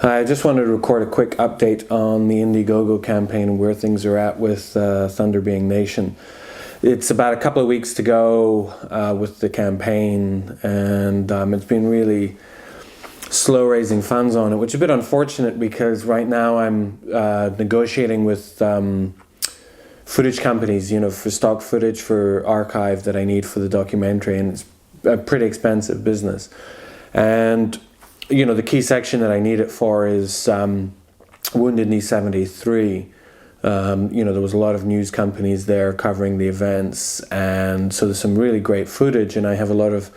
I just wanted to record a quick update on the Indiegogo campaign and where things are at with Thunder Being Nation. It's about a couple of weeks to go with the campaign, and it's been really slow raising funds on it, which is a bit unfortunate because right now I'm negotiating with footage companies, for stock footage for archive that I need for the documentary, and it's a pretty expensive business. And the key section that I need it for is Wounded Knee 73. There was a lot of news companies there covering the events, and so there's some really great footage, and I have a lot of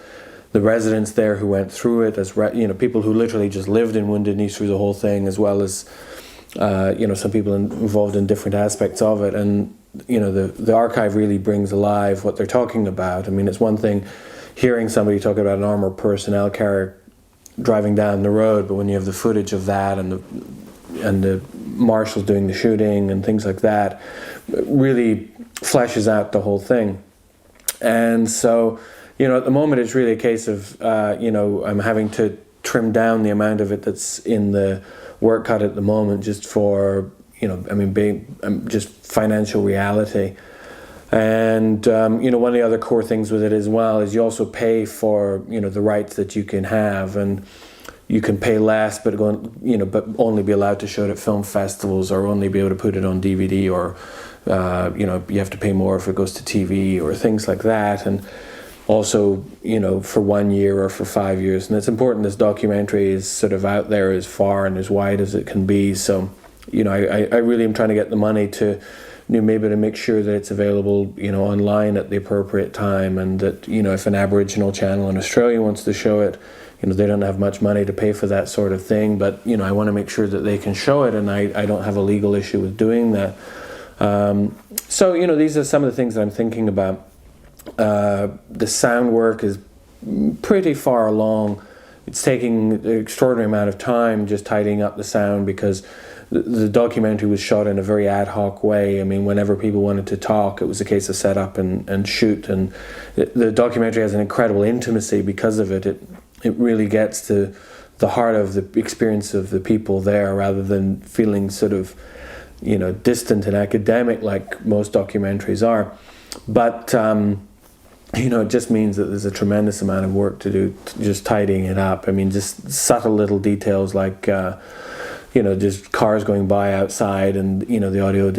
the residents there who went through it, as people who literally just lived in Wounded Knee through the whole thing, as well as some people involved in different aspects of it. And the archive really brings alive what they're talking about. I mean, it's one thing hearing somebody talk about an armored personnel carrier driving down the road, but when you have the footage of that and the marshals doing the shooting and things like that, it really fleshes out the whole thing. And so, at the moment it's really a case of, I'm having to trim down the amount of it that's in the work cut at the moment, just for, just financial reality. And one of the other core things with it as well is you also pay for the rights that you can have, and you can pay less, but but only be allowed to show it at film festivals, or only be able to put it on DVD, or you have to pay more if it goes to TV or things like that. And also for 1 year or for 5 years. And it's important this documentary is sort of out there as far and as wide as it can be. So I really am trying to get the money to maybe to make sure that it's available, online at the appropriate time, and that, if an Aboriginal channel in Australia wants to show it, they don't have much money to pay for that sort of thing, but, I want to make sure that they can show it, and I don't have a legal issue with doing that. So, these are some of the things that I'm thinking about. The sound work is pretty far along. It's taking an extraordinary amount of time just tidying up the sound, because the documentary was shot in a very ad hoc way. I mean, whenever people wanted to talk, it was a case of set up and shoot. And the documentary has an incredible intimacy because of it. It really gets to the heart of the experience of the people there, rather than feeling sort of, distant and academic like most documentaries are. But, it just means that there's a tremendous amount of work to do, just tidying it up. I mean, just subtle little details like, just cars going by outside, and the audio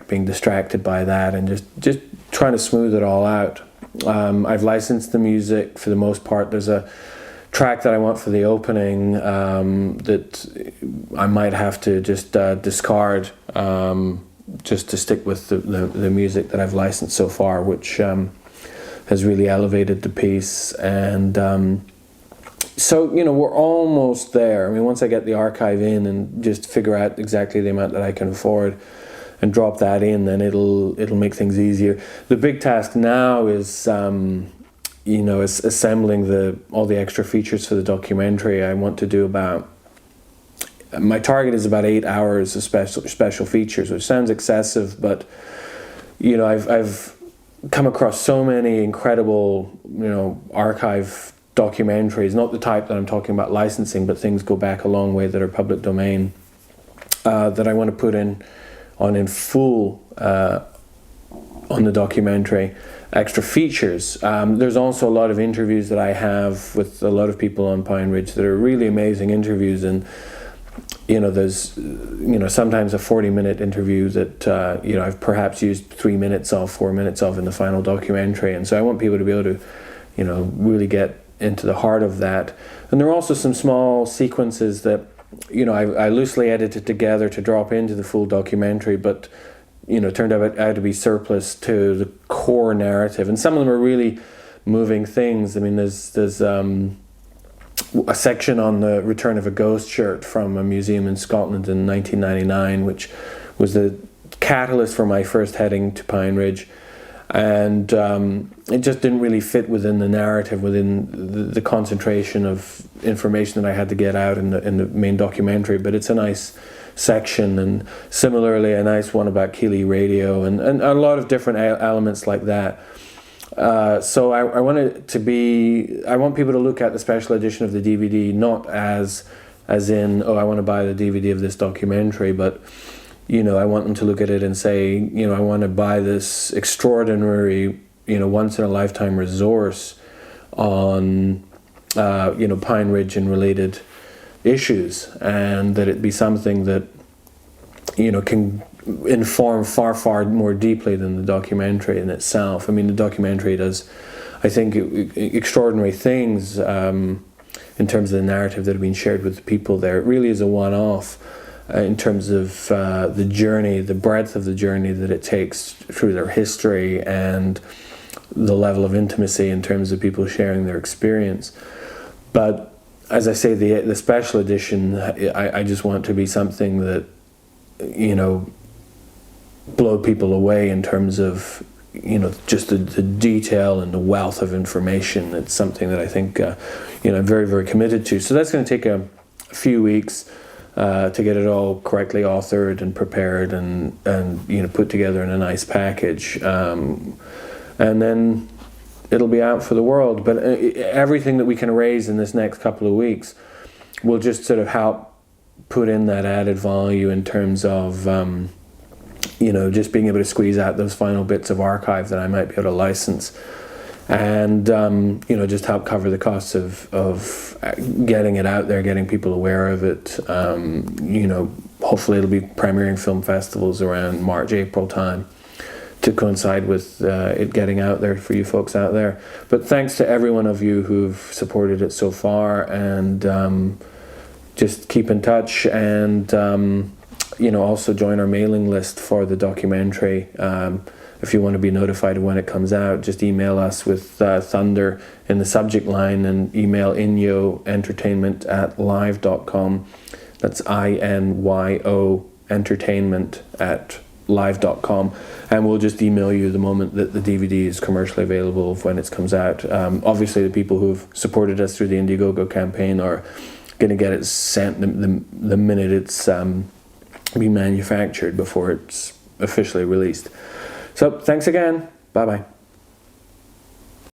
being distracted by that, and just trying to smooth it all out. I've licensed the music for the most part. There's a track that I want for the opening that I might have to just discard, just to stick with the music that I've licensed so far, which has really elevated the piece. And so, we're almost there. I mean, once I get the archive in and just figure out exactly the amount that I can afford and drop that in, then it'll make things easier. The big task now is, is assembling all the extra features for the documentary. I want to do my target is about 8 hours of special features, which sounds excessive, but, I've come across so many incredible, archive documentaries, not the type that I'm talking about licensing, but things go back a long way that are public domain, that I want to put in full on the documentary, extra features. There's also a lot of interviews that I have with a lot of people on Pine Ridge that are really amazing interviews, and there's sometimes a 40-minute interview that I've perhaps used 3 minutes of, 4 minutes of in the final documentary, and so I want people to be able to really get into the heart of that. And there are also some small sequences that I loosely edited together to drop into the full documentary, but turned out to be surplus to the core narrative, and some of them are really moving things. I mean, there's a section on the return of a ghost shirt from a museum in Scotland in 1999, which was the catalyst for my first heading to Pine Ridge. And it just didn't really fit within the narrative, within the concentration of information that I had to get out in the main documentary. But it's a nice section, and similarly a nice one about Keeley Radio, and a lot of different elements like that. So I want people to look at the special edition of the DVD not as as in, oh, I want to buy the DVD of this documentary, but I want them to look at it and say, I want to buy this extraordinary, once in a lifetime resource on, Pine Ridge and related issues, and that it be something that, can inform far, far more deeply than the documentary in itself. I mean, the documentary does, I think, extraordinary things in terms of the narrative that have been shared with the people there. It really is a one-off in terms of the journey, the breadth of the journey that it takes through their history and the level of intimacy in terms of people sharing their experience. But as I say, the special edition, I just want to be something that, blow people away in terms of, just the detail and the wealth of information. It's something that I think, I'm very, very committed to. So that's going to take a few weeks to get it all correctly authored and prepared and put together in a nice package. And then it'll be out for the world. But everything that we can raise in this next couple of weeks will just sort of help put in that added value in terms of, just being able to squeeze out those final bits of archive that I might be able to license. And, just help cover the costs of getting it out there, getting people aware of it. Hopefully it'll be premiering film festivals around March, April time to coincide with it getting out there for you folks out there. But thanks to every one of you who've supported it so far, and just keep in touch, and also join our mailing list for the documentary. If you want to be notified of when it comes out, just email us with Thunder in the subject line, and email inyoentertainment@live.com. That's INYO entertainment@live.com, and we'll just email you the moment that the DVD is commercially available of when it comes out. Obviously, the people who've supported us through the Indiegogo campaign are going to get it sent the minute it's being manufactured, before it's officially released. So thanks again. Bye bye.